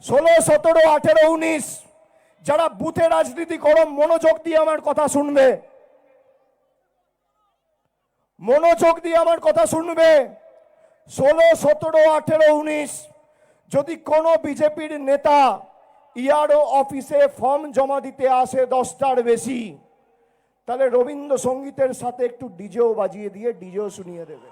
16, 17, 18, 19 যারা বুথে রাজনীতি করো মনোযোগ দিয়ে আমার কথা শুনবে, মনোযোগ দিয়ে আমার কথা শুনবে। 16, 17, 18, 19 যদি কোনো বিজেপির নেতা ইআরও অফিসে ফর্ম জমা দিতে আসে 10টার বেশি, তাহলে রবীন্দ্রসঙ্গীতের সাথে একটু ডিজেও বাজিয়ে দিয়ে ডিজেও শুনিয়ে দেবে।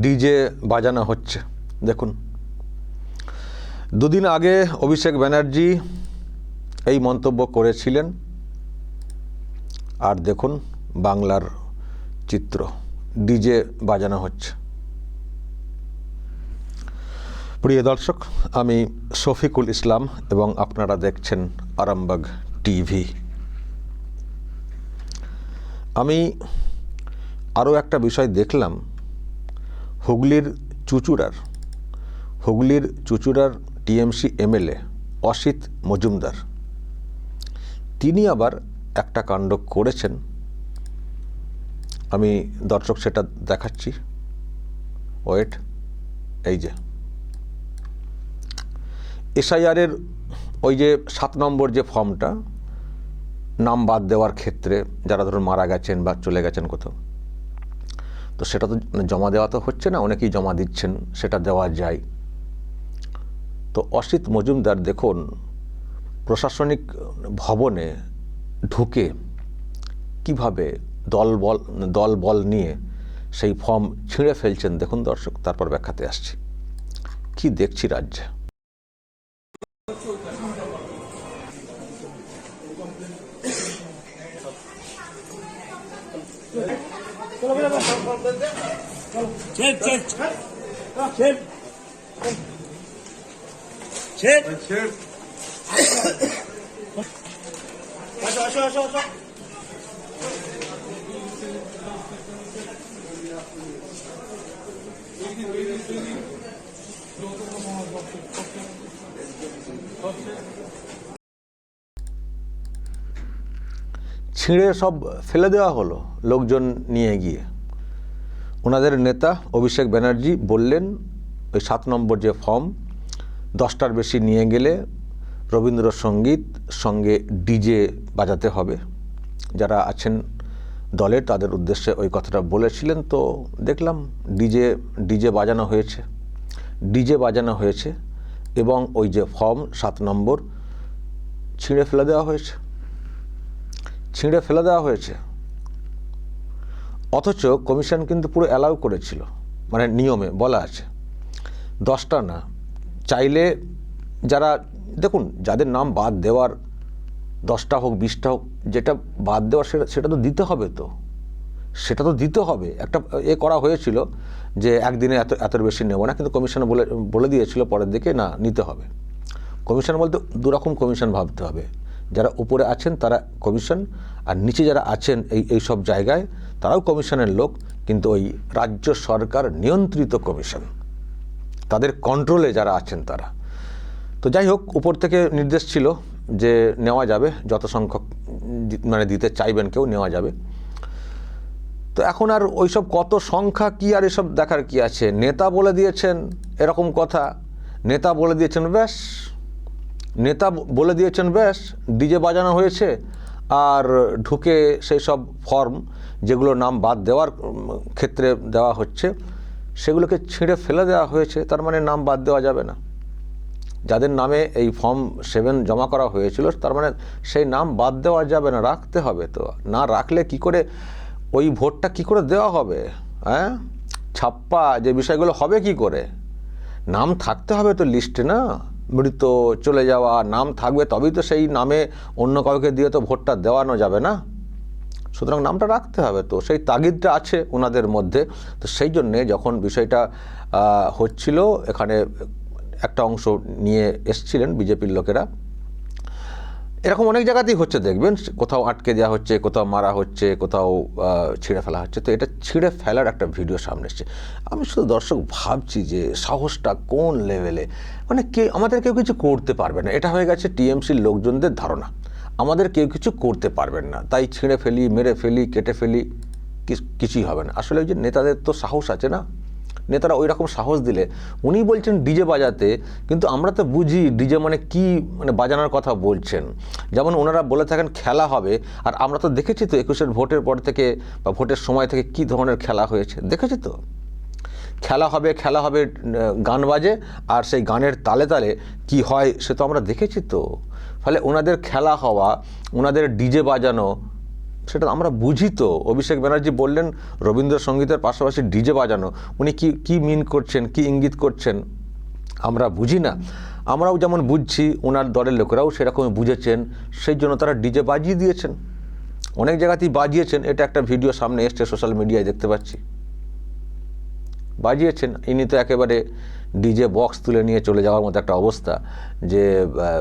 ডিজে বাজানো হচ্ছে। দেখুন, দুদিন আগে অভিষেক ব্যানার্জি এই মন্তব্য করেছিলেন, আর দেখুন বাংলার চিত্র, ডিজে বাজানো হচ্ছে। প্রিয় দর্শক, আমি শফিকুল ইসলাম এবং আপনারা দেখছেন আরামবাগ টিভি। আমি আরও একটা বিষয় দেখলাম, হুগলির চুঁচুড়ার টিএমসি এমএলএ অসিত মজুমদার, তিনি আবার একটা কাণ্ড করেছেন। আমি দর্শক সেটা দেখাচ্ছি, ওয়েট। এই যে এসআইআরের ওই যে 7 নম্বর যে ফর্মটা, নাম বাদ দেওয়ার ক্ষেত্রে যারা ধরুন মারা গেছেন বা চলে গেছেন কোথাও, তো সেটা তো জমা দেওয়া তো হচ্ছে না, অনেকেই জমা দিচ্ছেন, সেটা দেওয়া যায়। তো অসিত মজুমদার দেখুন প্রশাসনিক ভবনে ঢুকে কিভাবে দলবল নিয়ে সেই ফর্ম ছিঁড়ে ফেলছেন। দেখুন দর্শক, তারপর ব্যাখ্যাতে আসছি। কি দেখছি রাজ্যে। ছিঁড়ে সব ফেলে দেওয়া হলো লোকজন নিয়ে গিয়ে। ওনাদের নেতা অভিষেক ব্যানার্জি বললেন ওই 7 নম্বর যে ফর্ম 10টার বেশি নিয়ে গেলে রবীন্দ্রসঙ্গীত সঙ্গে ডিজে বাজাতে হবে। যারা আছেন দলের তাদের উদ্দেশ্যে ওই কথাটা বলেছিলেন। তো দেখলাম ডিজে বাজানো হয়েছে এবং ওই যে ফর্ম 7 নম্বর ছিঁড়ে ফেলে দেওয়া হয়েছে। অথচ কমিশন কিন্তু পুরো অ্যালাউ করেছিল, মানে নিয়মে বলা আছে 10টা না, চাইলে যারা দেখুন যাদের নাম বাদ দেওয়ার 10টা হোক 20টা হোক, যেটা বাদ দেওয়ার সেটা তো দিতে হবে, সেটা তো দিতে হবে। একটা করা হয়েছিল যে একদিনে এত বেশি নেব না, কিন্তু কমিশন বলে দিয়েছিল পরের দিকে না, নিতে হবে। কমিশন বলতে দুরকম কমিশন ভাবতে হবে। যারা উপরে আছেন তারা কমিশন, আর নিচে যারা আছেন এই সব জায়গায় তারাও কমিশনের লোক, কিন্তু ওই রাজ্য সরকার নিয়ন্ত্রিত কমিশন, তাদের কন্ট্রোলে যারা আছেন তারা। তো যাই হোক, উপর থেকে নির্দেশ ছিল যে নেওয়া যাবে, যত সংখ্যক মানে দিতে চাইবেন কেউ নেওয়া যাবে। তো এখন আর ওইসব কত সংখ্যা কি আর এসব দেখার কি আছে। নেতা বলে দিয়েছেন এরকম কথা, নেতা বলে দিয়েছেন ব্যাস ডিজে বাজানো হয়েছে। আর ঢুকে সেই সব ফর্ম যেগুলো নাম বাদ দেওয়ার ক্ষেত্রে দেওয়া হচ্ছে সেগুলোকে ছিঁড়ে ফেলে দেওয়া হয়েছে। তার মানে নাম বাদ দেওয়া যাবে না। যাদের নামে এই ফর্ম 7 জমা করা হয়েছিল, তার মানে সেই নাম বাদ দেওয়া যাবে না, রাখতে হবে। তো না রাখলে কি করে ওই ভোটটা কি করে দেওয়া হবে? হ্যাঁ, ছাপ্পা যে বিষয়গুলো হবে কি করে? নাম থাকতে হবে তো লিস্টে, না মৃত চলে যাওয়া নাম থাকবে, তবেই তো সেই নামে অন্য কাউকে দিয়ে তো ভোটটা দেওয়ানো যাবে না। সুতরাং নামটা রাখতে হবে। তো সেই তাগিদটা আছে ওনাদের মধ্যে। তো সেই জন্যে যখন বিষয়টা হচ্ছিল, এখানে একটা অংশ নিয়ে এসছিলেন বিজেপির লোকেরা। এরকম অনেক জায়গাতেই হচ্ছে, দেখবেন কোথাও আটকে দেওয়া হচ্ছে, কোথাও মারা হচ্ছে, কোথাও ছিঁড়ে ফেলা হচ্ছে। তো এটা ছিঁড়ে ফেলার একটা ভিডিও সামনে এসছে। আমি শুধু দর্শক ভাবছি যে সাহসটা কোন লেভেলে, মানে আমাদের কেউ কিছু করতে পারবে না, এটা হয়ে গেছে টিএমসির লোকজনদের ধারণা। আমাদের কেউ কিছু করতে পারবেন না, তাই ছিঁড়ে ফেলি, মেরে ফেলি, কেটে ফেলি, কিছুই হবে না। আসলে ওই যে নেতাদের তো সাহস আছে না, নেতারা ওই রকম সাহস দিলে, উনি বলছেন ডিজে বাজাতে, কিন্তু আমরা তো বুঝি ডিজে মানে কি, মানে বাজানোর কথা বলছেন। যেমন ওনারা বলে থাকেন খেলা হবে, আর আমরা তো দেখেছি তো 21-এর ভোটের পর থেকে বা ভোটের সময় থেকে কি ধরনের খেলা হয়েছে, দেখেছি তো। খেলা হবে, গান বাজে, আর সেই গানের তালে তালে কি হয় সে তো আমরা দেখেছি তো। ফলে ওনাদের খেলা হওয়া, ওনাদের ডিজে বাজানো, সেটা আমরা বুঝি তো। অভিষেক ব্যানার্জি বললেন রবীন্দ্রসঙ্গীতের পাশাপাশি ডিজে বাজানো, উনি কি মিন করছেন, কি ইঙ্গিত করছেন আমরা বুঝি না। আমরাও যেমন বুঝছি, ওনার দলের লোকেরাও সেরকমই বুঝেছেন, সেই জন্য তারা ডিজে বাজিয়ে দিয়েছেন, অনেক জায়গাতেই বাজিয়েছেন। এটা একটা ভিডিও সামনে এসছে, সোশ্যাল মিডিয়ায় দেখতে পাচ্ছি, বাজিয়েছেন। ইনি তো একেবারে ডিজে বক্স তুলে নিয়ে চলে যাওয়ার মতো একটা অবস্থা, যে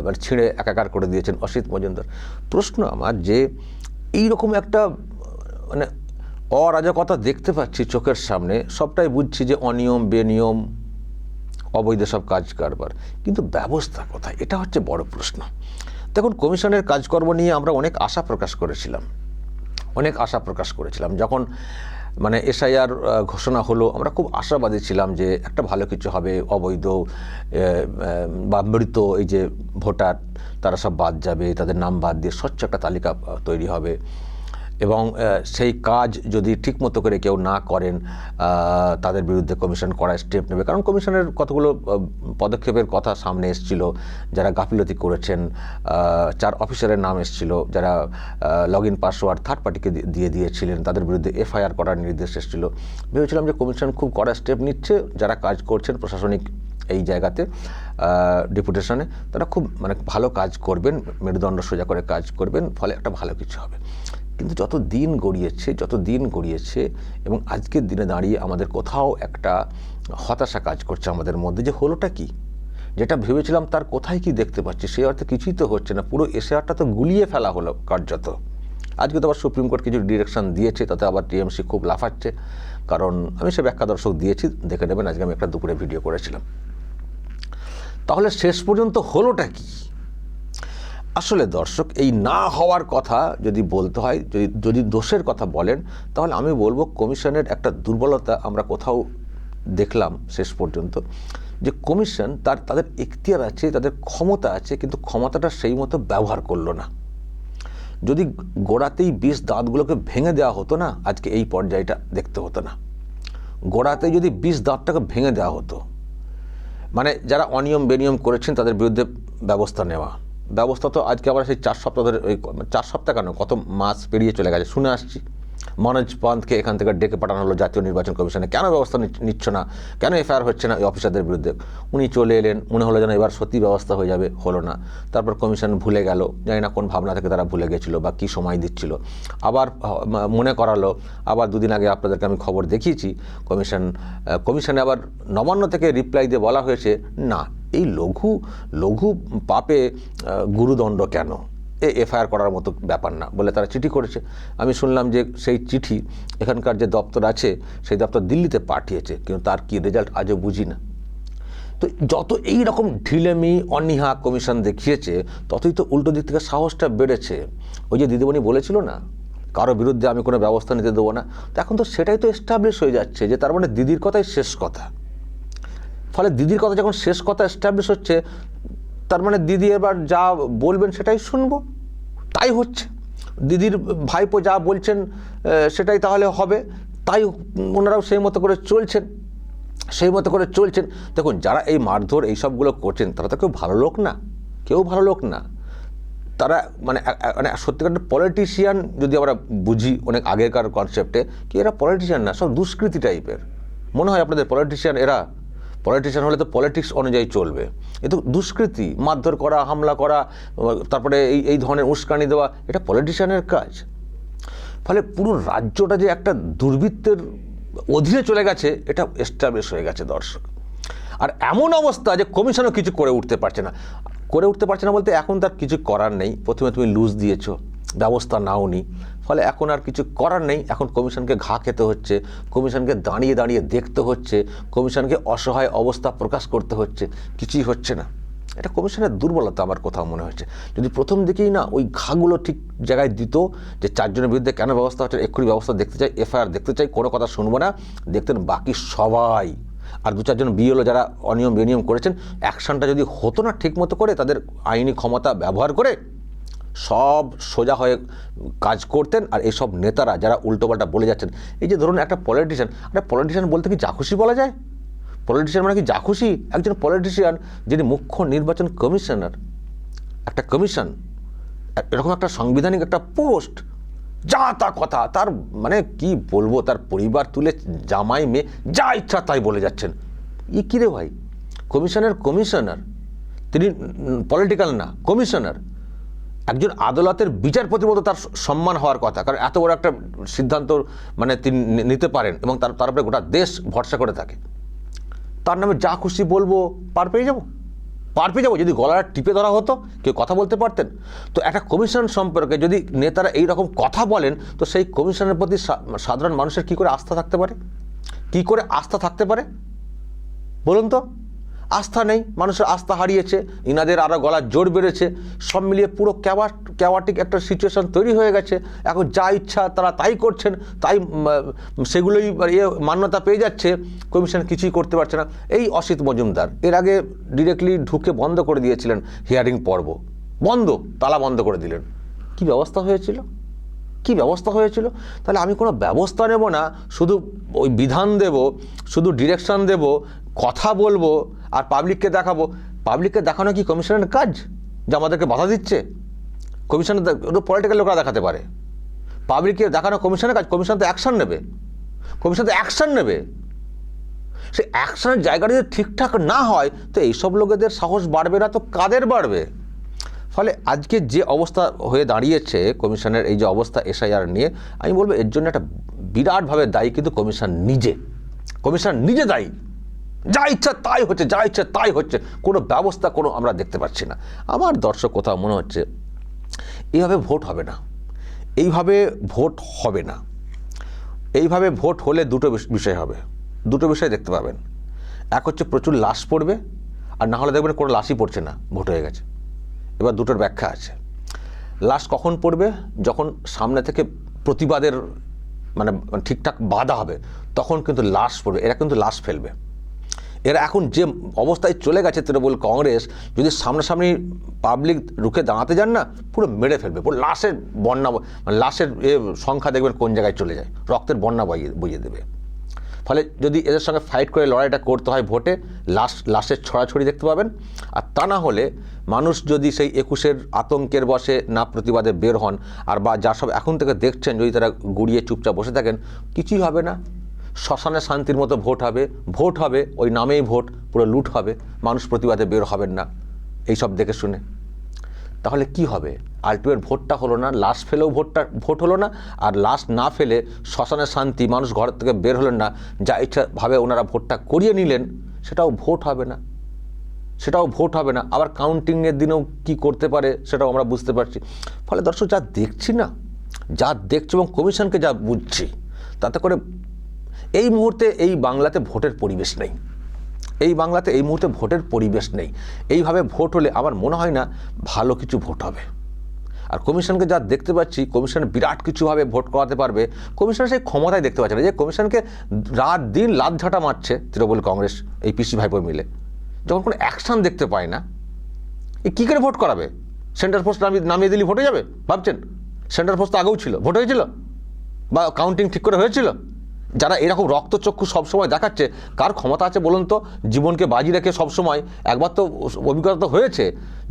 মানে ছিঁড়ে একাকার করে দিয়েছেন অসিত মজুমদার। প্রশ্ন আমার, যে এইরকম একটা মানে অরাজকতা দেখতে পাচ্ছি চোখের সামনে, সবটাই বুঝছি যে অনিয়ম, বেনিয়ম, অবৈধ সব কাজ কারবার, কিন্তু ব্যবস্থা কোথায়, এটা হচ্ছে বড় প্রশ্ন। দেখুন, কমিশনের কাজকর্ম নিয়ে আমরা অনেক আশা প্রকাশ করেছিলাম, যখন মানে এসআইআর ঘোষণা হলো, আমরা খুব আশাবাদী ছিলাম যে একটা ভালো কিছু হবে, অবৈধ বা মৃত এই যে ভোটার, তারা সব বাদ যাবে, তাদের নাম বাদ দিয়ে স্বচ্ছ একটা তালিকা তৈরি হবে, এবং সেই কাজ যদি ঠিকমতো করে কেউ না করেন, তাদের বিরুদ্ধে কমিশন কড়া স্টেপ নেবে। কারণ কমিশনের কতগুলো পদক্ষেপের কথা সামনে এসেছিল, যারা গাফিলতি করেছেন, 4 অফিসারের নাম এসেছিল, যারা লগ ইন পাসওয়ার্ড থার্ড পার্টিকে দিয়ে দিয়েছিলেন, তাদের বিরুদ্ধে এফআইআর করার নির্দেশ এসেছিল। ভেবেছিলাম যে কমিশন খুব কড়া স্টেপ নিচ্ছে, যারা কাজ করছেন প্রশাসনিক এই জায়গাতে ডেপুটেশনে, তারা খুব মানে ভালো কাজ করবেন, মেরুদণ্ড সোজা করে কাজ করবেন, ফলে একটা ভালো কিছু হবে। কিন্তু যত দিন গড়িয়েছে এবং আজকের দিনে দাঁড়িয়ে আমাদের কোথাও একটা হতাশা কাজ করছে আমাদের মধ্যে, যে হলোটা কি, যেটা ভেবেছিলাম তার কোথায় কি দেখতে পাচ্ছি, সেই অর্থে কিছুই তো হচ্ছে না। পুরো এসআইআরটা তো গুলিয়ে ফেলা হলো কার্যত। আজকে তো আবার সুপ্রিম কোর্ট কিছু ডিরেকশন দিয়েছে, তাতে আবার টিএমসি খুব লাফাচ্ছে, কারণ আমি সে ব্যাখ্যা দর্শক দিয়েছি, দেখে নেবেন, আজকে আমি একটা দুপুরে ভিডিও করেছিলাম। তাহলে শেষ পর্যন্ত হলোটা কি? আসলে দর্শক, এই না হওয়ার কথা যদি বলতে হয়, যদি দোষের কথা বলেন, তাহলে আমি বলবো কমিশনের একটা দুর্বলতা আমরা কোথাও দেখলাম শেষ পর্যন্ত, যে কমিশন তাদের এখতিয়ার আছে, তাদের ক্ষমতা আছে, কিন্তু ক্ষমতাটা সেই মতো ব্যবহার করলো না। যদি গোড়াতেই 20 দাঁতগুলোকে ভেঙে দেওয়া হতো না, আজকে এই পর্যায়টা দেখতে হতো না। গোড়াতেই যদি 20 দাঁতটাকে ভেঙে দেওয়া হতো, মানে যারা অনিয়ম বেনিয়ম করেছেন তাদের বিরুদ্ধে ব্যবস্থা তো আজকে আবার সেই 4 সপ্তাহ ধরে, ওই 4 সপ্তাহ কেন, কত মাস পেরিয়ে চলে গেছে, শুনে আসছি মনোজ পান্তকে এখান থেকে ডেকে পাঠানো হলো জাতীয় নির্বাচন কমিশনে, কেন ব্যবস্থা নিচ্ছ না, কেন এফআইআর হচ্ছে না ওই অফিসারদের বিরুদ্ধে। উনি চলে এলেন, মনে হলো যেন এবার সত্যি ব্যবস্থা হয়ে যাবে, হলো না। তারপর কমিশন ভুলে গেল, জানি না কোন ভাবনা থেকে তারা ভুলে গেছিলো বা কী সময় দিচ্ছিল, আবার মনে করালো। আবার 2 দিন আগে আপনাদেরকে আমি খবর দেখিয়েছি, কমিশনে আবার নবান্ন থেকে রিপ্লাই দিয়ে বলা হয়েছে, না এই লঘু পাপে গুরুদণ্ড কেন, এফআইআর করার মতো ব্যাপার না বলে তারা চিঠি করেছে। আমি শুনলাম যে সেই চিঠি এখানকার যে দপ্তর আছে সেই দপ্তর দিল্লিতে পাঠিয়েছে, কিন্তু তার কি রেজাল্ট আজও বুঝি না। তো যত এই রকম ঢিলেমি অনীহা কমিশন দেখিয়েছে, ততই তো উল্টো দিক থেকে সাহসটা বেড়েছে। ওই যে দিদিমণি বলেছিল না, কারো বিরুদ্ধে আমি কোনো ব্যবস্থা নিতে দেবো না, তো এখন তো সেটাই তো এস্টাবলিশ হয়ে যাচ্ছে, যে তার মানে দিদির কথাই শেষ কথা। ফলে দিদির কথা যখন শেষ কথা এস্টাবলিশ হচ্ছে, তার মানে দিদি এবার যা বলবেন সেটাই শুনবো, তাই হচ্ছে। দিদির ভাইপো যা বলছেন সেটাই তাহলে হবে, তাই ওনারাও সেই মতো করে চলছেন। দেখুন, যারা এই মারধর এইসবগুলো করছেন, তারা তো কেউ ভালো লোক না, তারা মানে সত্যিকার পলিটিশিয়ান যদি আমরা বুঝি অনেক আগেকার কনসেপ্টে, কি এরা পলিটিশিয়ান না, সব দুষ্কৃতী টাইপের মনে হয় আপনাদের পলিটিশিয়ান। পলিটিশিয়ান হলে তো পলিটিক্স অনুযায়ী চলবে, এ তো দুষ্কৃতী, মারধর করা, হামলা করা, তারপরে এই ধরনের উস্কানি দেওয়া, এটা পলিটিশিয়ানের কাজ। ফলে পুরো রাজ্যটা যে একটা দুর্বৃত্তের অধীনে চলে গেছে, এটা এস্টাবলিশ হয়ে গেছে দর্শক। আর এমন অবস্থা যে কমিশনও কিছু করে উঠতে পারছে না। বলতে এখন তার কিছু করার নেই। প্রথমে তুমি লুজ দিয়েছো, ব্যবস্থা নাওনি, ফলে এখন আর কিছু করার নেই। এখন কমিশনকে ঘা খেতে হচ্ছে, কমিশনকে দাঁড়িয়ে দাঁড়িয়ে দেখতে হচ্ছে, কমিশনকে অসহায় অবস্থা প্রকাশ করতে হচ্ছে, কিছুই হচ্ছে না। এটা কমিশনের দুর্বলতা আমার কোথাও মনে হচ্ছে। যদি প্রথম দিকেই না ওই ঘাগুলো ঠিক জায়গায় দিত, যে 4 জনের বিরুদ্ধে কেন ব্যবস্থা হচ্ছে, এক্ষুনি ব্যবস্থা দেখতে চাই, এফআইআর দেখতে চাই, কোনো কথা শুনবো না, দেখতেন বাকি সবাই। আর 2-4 জন বিএলও যারা অনিয়ম বেনিয়ম করেছেন, অ্যাকশনটা যদি হতো না ঠিক মতো করে, তাদের আইনি ক্ষমতা ব্যবহার করে, সব সোজা হয়ে কাজ করতেন। আর এইসব নেতারা যারা উল্টোপাল্টা বলে যাচ্ছেন, এই যে ধরুন একটা পলিটিশিয়ান বলতে কি যা খুশি বলা যায়? পলিটিশিয়ান মানে কি যা খুশি? একজন পলিটিশিয়ান যিনি মুখ্য নির্বাচন কমিশনার, একটা কমিশন, এরকম একটা সাংবিধানিক একটা পোস্ট, যা তা কথা, তার মানে কি বলবো, তার পরিবার তুলে জামাই মেয়ে যা ইচ্ছা তাই বলে যাচ্ছেন। কি রে ভাই, কমিশনার, তিনি পলিটিক্যাল না, কমিশনার। একজন আদালতের বিচারপতির মতো তার সম্মান হওয়ার কথা, কারণ এত বড় একটা সিদ্ধান্ত মানে তিনি নিতে পারেন এবং তার উপরে গোটা দেশ ভরসা করে থাকে। তার নামে যা খুশি বলবো, পার পেয়ে যাবো। যদি গলাটা টিপে ধরা হতো, কেউ কথা বলতে পারতেন? তো একটা কমিশন সম্পর্কে যদি নেতারা এই রকম কথা বলেন, তো সেই কমিশনের প্রতি সাধারণ মানুষের কি করে আস্থা থাকতে পারে? বলুন তো। আস্থা নেই, মানুষের আস্থা হারিয়েছে, ইনাদের আরও গলার জোর বেড়েছে, সব মিলিয়ে পুরো ক্যাওয়াটিক একটা সিচুয়েশন তৈরি হয়ে গেছে। এখন যা ইচ্ছা তারা তাই করছেন, তাই সেগুলোই মান্যতা পেয়ে যাচ্ছে, কমিশন কিছুই করতে পারছে না। এই অসিত মজুমদার এর আগে ডিরেক্টলি ঢুকে বন্ধ করে দিয়েছিলেন হিয়ারিং পর্ব, তালা বন্ধ করে দিলেন। কি ব্যবস্থা হয়েছিল? তাহলে আমি কোনো ব্যবস্থা নেব না, শুধু ওই বিধান দেব, শুধু ডিরেকশন দেব, কথা বলবো আর পাবলিককে দেখানো কি কমিশনের কাজ, যে আমাদেরকে বাধা দিচ্ছে? কমিশনের পলিটিক্যাল লোকরা দেখাতে পারে, পাবলিককে দেখানো কমিশনের কাজ। কমিশন তো অ্যাকশন নেবে। সে অ্যাকশনের জায়গাটা যদি ঠিকঠাক না হয়, তো এইসব লোকেদের সাহস বাড়বে না তো কাদের বাড়বে? ফলে আজকে যে অবস্থা হয়ে দাঁড়িয়েছে কমিশনের, এই যে অবস্থা এসআইআর নিয়ে, আমি বলবো এর জন্য একটা বিরাটভাবে দায়ী কিন্তু কমিশন নিজে দায়ী। যা ইচ্ছা তাই হচ্ছে, কোনো ব্যবস্থা আমরা দেখতে পাচ্ছি না। আমার দর্শক কোথাও মনে হচ্ছে এইভাবে ভোট হবে না। এইভাবে ভোট হলে দুটো বিষয় দেখতে পাবেন। এক হচ্ছে প্রচুর লাশ পড়বে, আর না হলে দেখবেন কোনো লাশই পড়ছে না, ভোট হয়ে গেছে। এবার দুটোর ব্যাখ্যা আছে। লাশ কখন পড়বে? যখন সামনে থেকে প্রতিবাদের মানে ঠিকঠাক বাধা হবে, তখন কিন্তু লাশ পড়বে। এরা কিন্তু লাশ ফেলবে। এরা এখন যে অবস্থায় চলে গেছে তৃণমূল কংগ্রেস, যদি সামনাসামনি পাবলিক রুখে দাঁড়াতে যান না, পুরো মেরে ফেলবে। পুরো লাশের বন্যা, লাশের সংখ্যা দেখবেন কোন জায়গায় চলে যায়, রক্তের বন্যা বইয়ে দেবে। ফলে যদি এদের সঙ্গে ফাইট করে লড়াইটা করতে হয় ভোটে, লাশের ছড়াছড়ি দেখতে পাবেন। আর তা না হলে মানুষ যদি সেই 21-এর আতঙ্কের বশে না প্রতিবাদে বের হন, আর বা যা সব এখন থেকে দেখছেন, যদি তারা গুড়িয়ে চুপচাপ বসে থাকেন, কিছুই হবে না। শ্মশানে শান্তির মতো ভোট হবে, ওই নামেই ভোট, পুরো লুট হবে, মানুষ প্রতিবাদে বের হবেন না এইসব দেখে শুনে। তাহলে কি হবে? আলটিমেট ভোটটা হলো না, লাশ ফেলেও ভোট হলো না, আর লাশ না ফেলে শ্মশানে শান্তি, মানুষ ঘর থেকে বের হলেন না, যা ইচ্ছাভাবে ওনারা ভোটটা করিয়ে নিলেন, সেটাও ভোট হবে না। আবার কাউন্টিংয়ের দিনেও কি করতে পারে সেটাও আমরা বুঝতে পারছি। ফলে দর্শক যা দেখছি এবং কমিশনকে যা বুঝছি, তাতে করে এই মুহূর্তে এই বাংলাতে ভোটের পরিবেশ নেই। এইভাবে ভোট হলে আমার মনে হয় না ভালো কিছু ভোট হবে। আর কমিশনকে যা দেখতে পাচ্ছি, কমিশন বিরাট কিছুভাবে ভোট করাতে পারবে। কমিশন সেই ক্ষমতায় দেখতে পাচ্ছে না, যে কমিশনকে রাত দিন লাতঝাঁটা মারছে তৃণমূল কংগ্রেস, এই পিসি ভাইপো মিলে, যখন কোনো অ্যাকশন দেখতে পায় না, কী করে ভোট করাবে? সেন্টার পোস্ট নামিয়ে দিলে ভোটে যাবে ভাবছেন? সেন্টার পোস্ট তো আগেও ছিল, ভোট হয়েছিল, বা কাউন্টিং ঠিক করে হয়েছিল। যারা এরকম রক্তচক্ষু সবসময় দেখাচ্ছে, কার ক্ষমতা আছে বলুন তো? জীবনকে বাজি রেখে সবসময়, একবার তো অভিজ্ঞতা তো হয়েছে,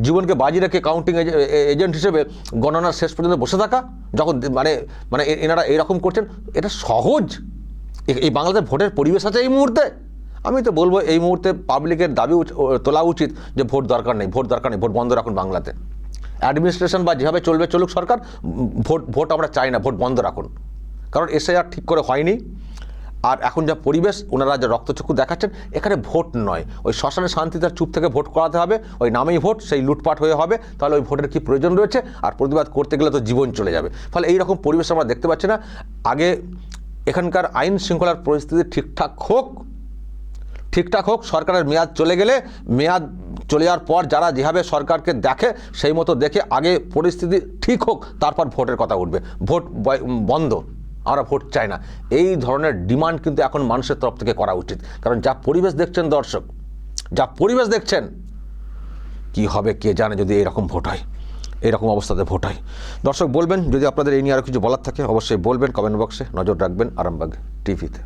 জীবনকে বাজি রেখে কাউন্টিং এজেন্ট হিসেবে গণনার শেষ পর্যন্ত বসে থাকা, যখন মানে এনারা এরকম করছেন। এটা সহজ? এই বাংলাদেশে ভোটের পরিবেশ আছে এই মুহূর্তে? আমি তো বলবো এই মুহূর্তে পাবলিকের দাবি তোলা উচিত যে ভোট দরকার নেই, ভোট বন্ধ রাখুন বাংলাতে। অ্যাডমিনিস্ট্রেশন বা যেভাবে চলুক সরকার, ভোট আমরা চাই না, ভোট বন্ধ রাখুন। কারণ এসআইআর ঠিক করে হয়নি, আর এখন যা পরিবেশ, ওনারা যা রক্তচক্ষু দেখাচ্ছেন, এখানে ভোট নয়, ওই শ্মশানে শান্তিতে চুপ থেকে ভোট করাতে হবে, ওই নামেই ভোট, সেই লুটপাট হয়ে হবে, তাহলে ওই ভোটের কি প্রয়োজন রয়েছে? আর প্রতিবাদ করতে গেলে তো জীবন চলে যাবে। ফলে এই রকম পরিবেশ আমরা দেখতে পাচ্ছি না। আগে এখানকার আইন শৃঙ্খলার পরিস্থিতি ঠিকঠাক হোক, সরকারের মেয়াদ চলে গেলে, মেয়াদ চলে যাওয়ার পর যারা যেভাবে সরকারকে দেখে সেই মতো দেখে আগে পরিস্থিতি ঠিক হোক, তারপর ভোটের কথা উঠবে। ভোট বন্ধ, আমরা ভোট চাই না, এই ধরনের ডিমান্ড কিন্তু এখন মানুষের তরফ থেকে করা উচিত। কারণ যা পরিবেশ দেখছেন দর্শক, যা পরিবেশ দেখছেন, কি হবে কে জানে যদি এইরকম ভোট হয়, এইরকম অবস্থাতে ভোট হয়। দর্শক বলবেন, যদি আপনাদের এই নিয়ে আরও কিছু বলার থাকে অবশ্যই বলবেন কমেন্ট বক্সে। নজর রাখবেন আরামবাগ টিভিতে।